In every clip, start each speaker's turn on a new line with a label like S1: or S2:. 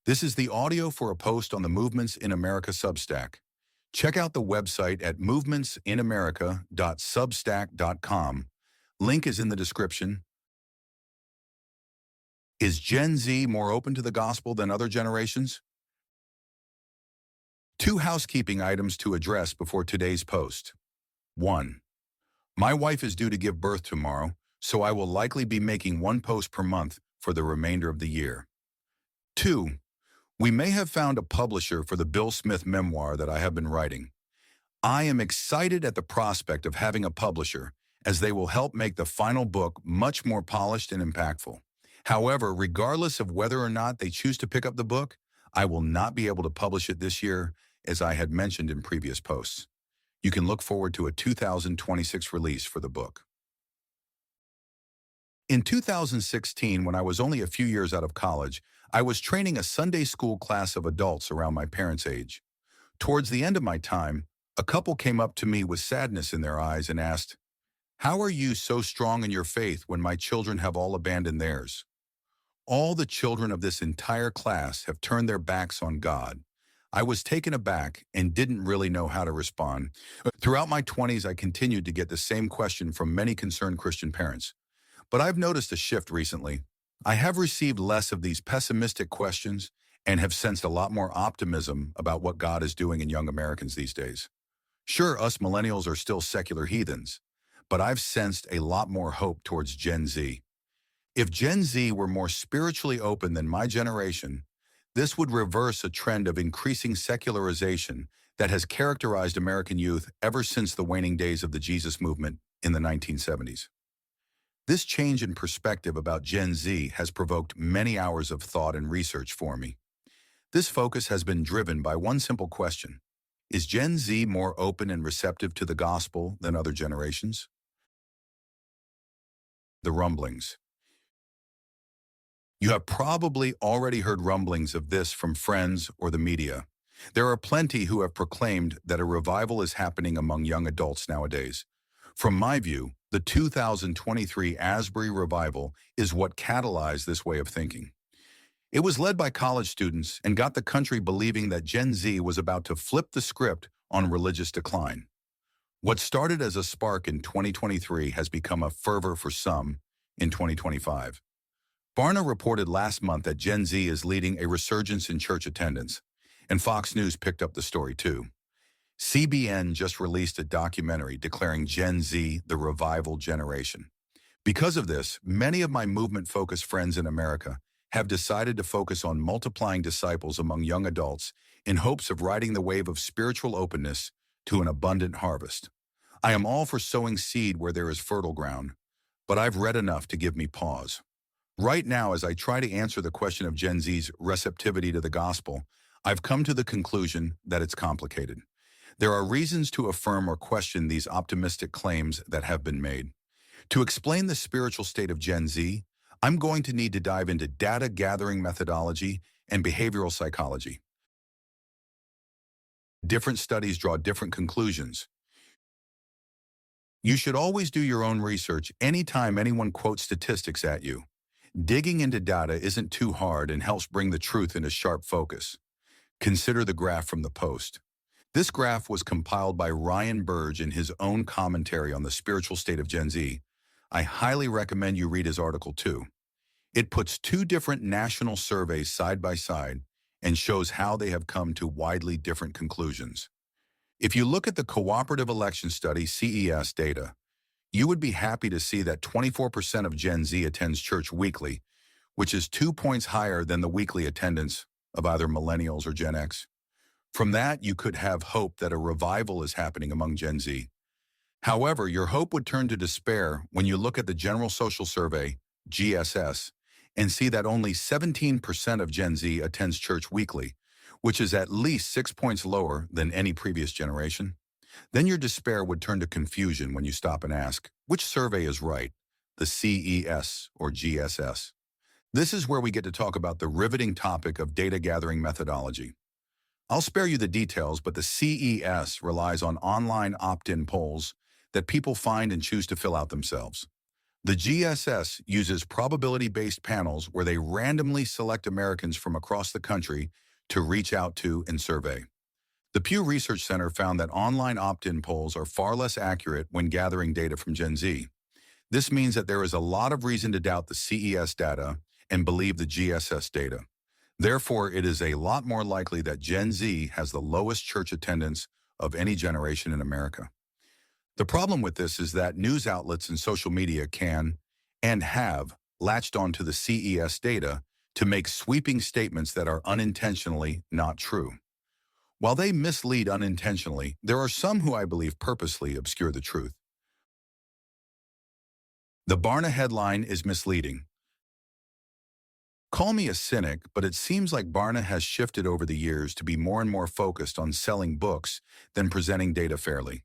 S1: This is the audio for a post on the Movements in America Substack. Check out the website at movementsinamerica.substack.com. Link is in the description. Is Gen Z more open to the gospel than other generations? Two housekeeping items to address before today's post. 1. My wife is due to give birth tomorrow, so I will likely be making one post per month for the remainder of the year. 2. We may have found a publisher for the Bill Smith memoir that I have been writing. I am excited at the prospect of having a publisher, as they will help make the final book much more polished and impactful. However, regardless of whether or not they choose to pick up the book, I will not be able to publish it this year, as I had mentioned in previous posts. You can look forward to a 2026 release for the book. In 2016, when I was only a few years out of college, I was training a Sunday school class of adults around my parents' age. Towards the end of my time, a couple came up to me with sadness in their eyes and asked, "How are you so strong in your faith when my children have all abandoned theirs?" All the children of this entire class have turned their backs on God. I was taken aback and didn't really know how to respond. Throughout my 20s, I continued to get the same question from many concerned Christian parents. But I've noticed a shift recently. I have received less of these pessimistic questions and have sensed a lot more optimism about what God is doing in young Americans these days. Sure, us millennials are still secular heathens, but I've sensed a lot more hope towards Gen Z. If Gen Z were more spiritually open than my generation, this would reverse a trend of increasing secularization that has characterized American youth ever since the waning days of the Jesus movement in the 1970s. This change in perspective about Gen Z has provoked many hours of thought and research for me. This focus has been driven by one simple question: is Gen Z more open and receptive to the gospel than other generations? The rumblings. You have probably already heard rumblings of this from friends or the media. There are plenty who have proclaimed that a revival is happening among young adults nowadays. From my view, the 2023 Asbury revival is what catalyzed this way of thinking. It was led by college students and got the country believing that Gen Z was about to flip the script on religious decline. What started as a spark in 2023 has become a fervor for some in 2025. Barna reported last month that Gen Z is leading a resurgence in church attendance, and Fox News picked up the story too. CBN just released a documentary declaring Gen Z the revival generation. Because of this, many of my movement-focused friends in America have decided to focus on multiplying disciples among young adults in hopes of riding the wave of spiritual openness to an abundant harvest. I am all for sowing seed where there is fertile ground, but I've read enough to give me pause. Right now, as I try to answer the question of Gen Z's receptivity to the gospel, I've come to the conclusion that it's complicated. There are reasons to affirm or question these optimistic claims that have been made. To explain the spiritual state of Gen Z, I'm going to need to dive into data gathering methodology and behavioral psychology. Different studies draw different conclusions. You should always do your own research anytime anyone quotes statistics at you. Digging into data isn't too hard and helps bring the truth into sharp focus. Consider the graph from the Post. This graph was compiled by Ryan Burge in his own commentary on the spiritual state of Gen Z. I highly recommend you read his article too. It puts two different national surveys side by side and shows how they have come to widely different conclusions. If you look at the Cooperative Election Study (CES) data, you would be happy to see that 24% of Gen Z attends church weekly, which is 2 points higher than the weekly attendance of either millennials or Gen X. From that, you could have hope that a revival is happening among Gen Z. However, your hope would turn to despair when you look at the General Social Survey, GSS, and see that only 17% of Gen Z attends church weekly, which is at least 6 points lower than any previous generation. Then your despair would turn to confusion when you stop and ask, which survey is right, the CES or GSS? This is where we get to talk about the riveting topic of data gathering methodology. I'll spare you the details, but the CES relies on online opt-in polls that people find and choose to fill out themselves. The GSS uses probability-based panels where they randomly select Americans from across the country to reach out to and survey. The Pew Research Center found that online opt-in polls are far less accurate when gathering data from Gen Z. This means that there is a lot of reason to doubt the CES data and believe the GSS data. Therefore, it is a lot more likely that Gen Z has the lowest church attendance of any generation in America. The problem with this is that news outlets and social media can, and have, latched onto the CES data to make sweeping statements that are unintentionally not true. While they mislead unintentionally, there are some who I believe purposely obscure the truth. The Barna headline is misleading. Call me a cynic, but it seems like Barna has shifted over the years to be more and more focused on selling books than presenting data fairly.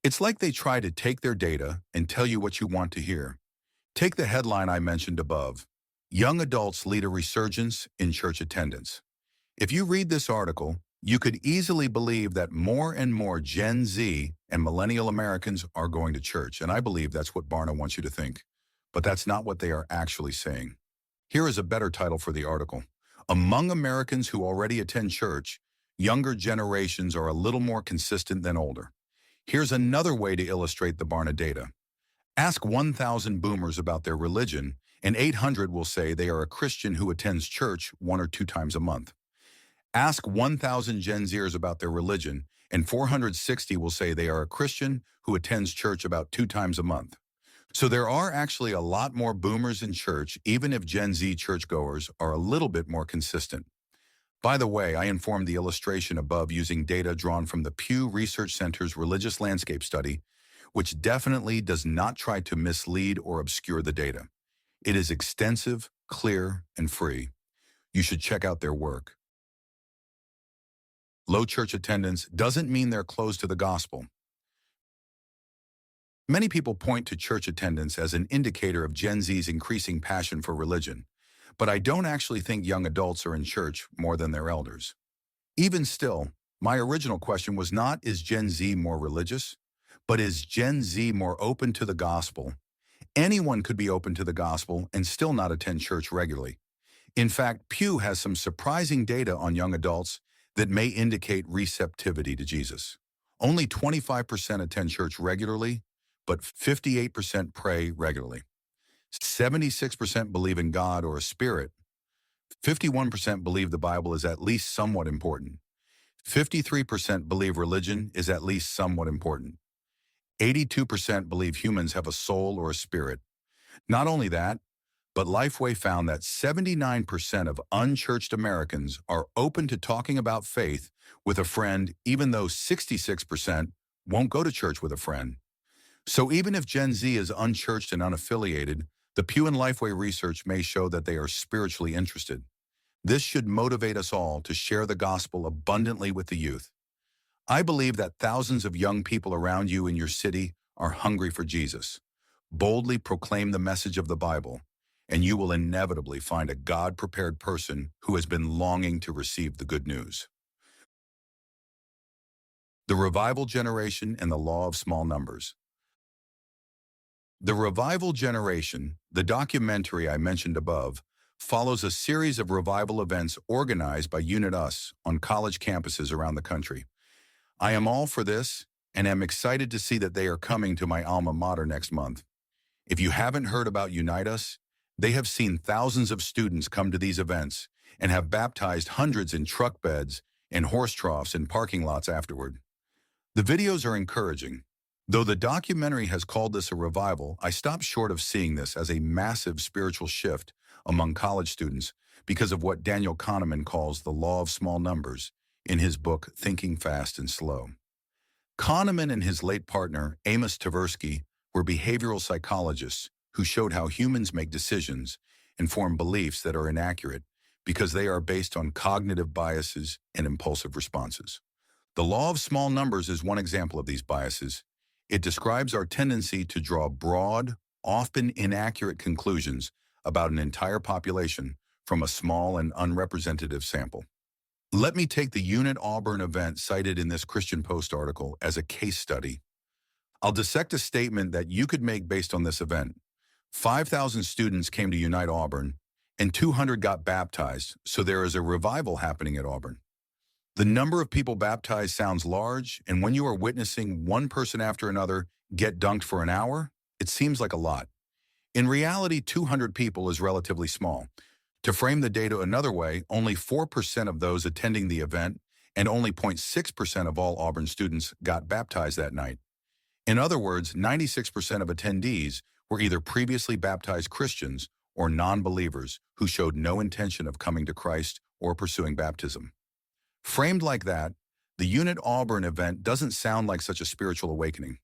S1: It's like they try to take their data and tell you what you want to hear. Take the headline I mentioned above. Young adults lead a resurgence in church attendance. If you read this article, you could easily believe that more and more Gen Z and millennial Americans are going to church, and I believe that's what Barna wants you to think. But that's not what they are actually saying. Here is a better title for the article. Among Americans who already attend church, younger generations are a little more consistent than older. Here's another way to illustrate the Barna data. Ask 1,000 boomers about their religion, and 800 will say they are a Christian who attends church 1 or 2 times a month. Ask 1,000 Gen Zers about their religion, and 460 will say they are a Christian who attends church about 2 times a month. So there are actually a lot more boomers in church, even if Gen Z churchgoers are a little bit more consistent. By the way, I informed the illustration above using data drawn from the Pew Research Center's Religious Landscape Study, which definitely does not try to mislead or obscure the data. It is extensive, clear, and free. You should check out their work. Low church attendance doesn't mean they're closed to the gospel. Many people point to church attendance as an indicator of Gen Z's increasing passion for religion, but I don't actually think young adults are in church more than their elders. Even still, my original question was not, is Gen Z more religious, but is Gen Z more open to the gospel? Anyone could be open to the gospel and still not attend church regularly. In fact, Pew has some surprising data on young adults that may indicate receptivity to Jesus. Only 25% attend church regularly, but 58% pray regularly. 76% believe in God or a spirit. 51% believe the Bible is at least somewhat important. 53% believe religion is at least somewhat important. 82% believe humans have a soul or a spirit. Not only that, but Lifeway found that 79% of unchurched Americans are open to talking about faith with a friend, even though 66% won't go to church with a friend. So even if Gen Z is unchurched and unaffiliated, the Pew and Lifeway research may show that they are spiritually interested. This should motivate us all to share the gospel abundantly with the youth. I believe that thousands of young people around you in your city are hungry for Jesus. Boldly proclaim the message of the Bible, and you will inevitably find a God-prepared person who has been longing to receive the good news. The Revival Generation and the Law of Small Numbers. The Revival Generation, the documentary I mentioned above, follows a series of revival events organized by Unit Us on college campuses around the country. I am all for this and am excited to see that they are coming to my alma mater next month. If you haven't heard about Unite Us, they have seen thousands of students come to these events and have baptized hundreds in truck beds and horse troughs in parking lots afterward. The videos are encouraging. Though the documentary has called this a revival, I stopped short of seeing this as a massive spiritual shift among college students because of what Daniel Kahneman calls the law of small numbers in his book, Thinking Fast and Slow. Kahneman and his late partner, Amos Tversky, were behavioral psychologists who showed how humans make decisions and form beliefs that are inaccurate because they are based on cognitive biases and impulsive responses. The law of small numbers is one example of these biases. It describes our tendency to draw broad, often inaccurate conclusions about an entire population from a small and unrepresentative sample. Let me take the Unit Auburn event cited in this Christian Post article as a case study. I'll dissect a statement that you could make based on this event. 5,000 students came to Unite Auburn, and 200 got baptized, so there is a revival happening at Auburn. The number of people baptized sounds large, and when you are witnessing one person after another get dunked for an hour, it seems like a lot. In reality, 200 people is relatively small. To frame the data another way, only 4% of those attending the event and only 0.6% of all Auburn students got baptized that night. In other words, 96% of attendees were either previously baptized Christians or non-believers who showed no intention of coming to Christ or pursuing baptism. Framed like that, the Unite Auburn event doesn't sound like such a spiritual awakening.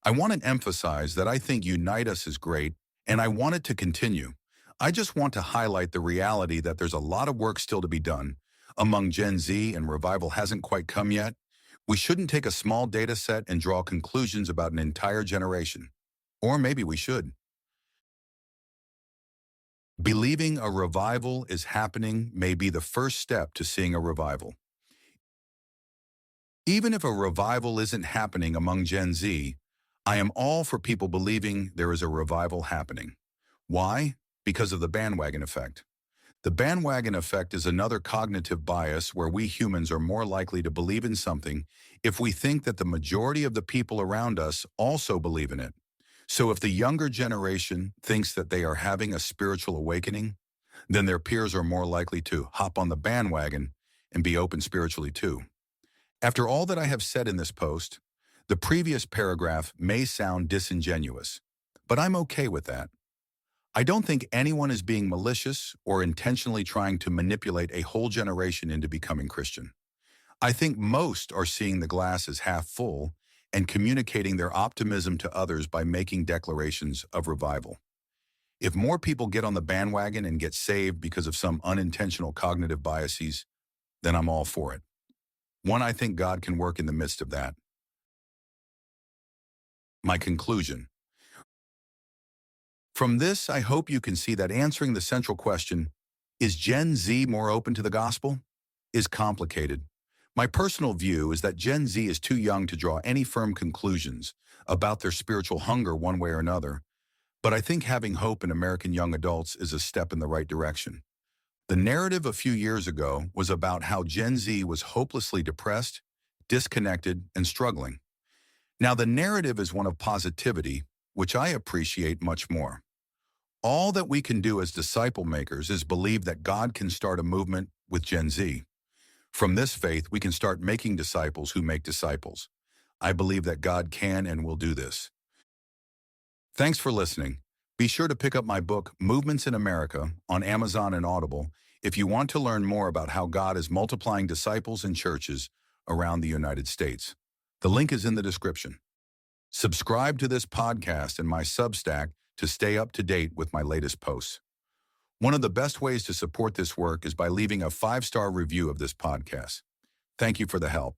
S1: I want to emphasize that I think Unite Us is great, and I want it to continue. I just want to highlight the reality that there's a lot of work still to be done. Among Gen Z, and revival hasn't quite come yet. We shouldn't take a small data set and draw conclusions about an entire generation. Or maybe we should. Believing a revival is happening may be the first step to seeing a revival. Even if a revival isn't happening among Gen Z, I am all for people believing there is a revival happening. Why? Because of the bandwagon effect. The bandwagon effect is another cognitive bias where we humans are more likely to believe in something if we think that the majority of the people around us also believe in it. So if the younger generation thinks that they are having a spiritual awakening, then their peers are more likely to hop on the bandwagon and be open spiritually too. After all that I have said in this post, the previous paragraph may sound disingenuous, but I'm okay with that. I don't think anyone is being malicious or intentionally trying to manipulate a whole generation into becoming Christian. I think most are seeing the glass as half full and communicating their optimism to others by making declarations of revival. If more people get on the bandwagon and get saved because of some unintentional cognitive biases, then I'm all for it. One, I think God can work in the midst of that. My conclusion. From this, I hope you can see that answering the central question, is Gen Z more open to the gospel, is complicated. My personal view is that Gen Z is too young to draw any firm conclusions about their spiritual hunger one way or another, but I think having hope in American young adults is a step in the right direction. The narrative a few years ago was about how Gen Z was hopelessly depressed, disconnected, and struggling. Now the narrative is one of positivity, which I appreciate much more. All that we can do as disciple makers is believe that God can start a movement with Gen Z. From this faith, we can start making disciples who make disciples. I believe that God can and will do this. Thanks for listening. Be sure to pick up my book, Movements in America, on Amazon and Audible if you want to learn more about how God is multiplying disciples and churches around the United States. The link is in the description. Subscribe to this podcast and my Substack to stay up to date with my latest posts. One of the best ways to support this work is by leaving a 5-star review of this podcast. Thank you for the help.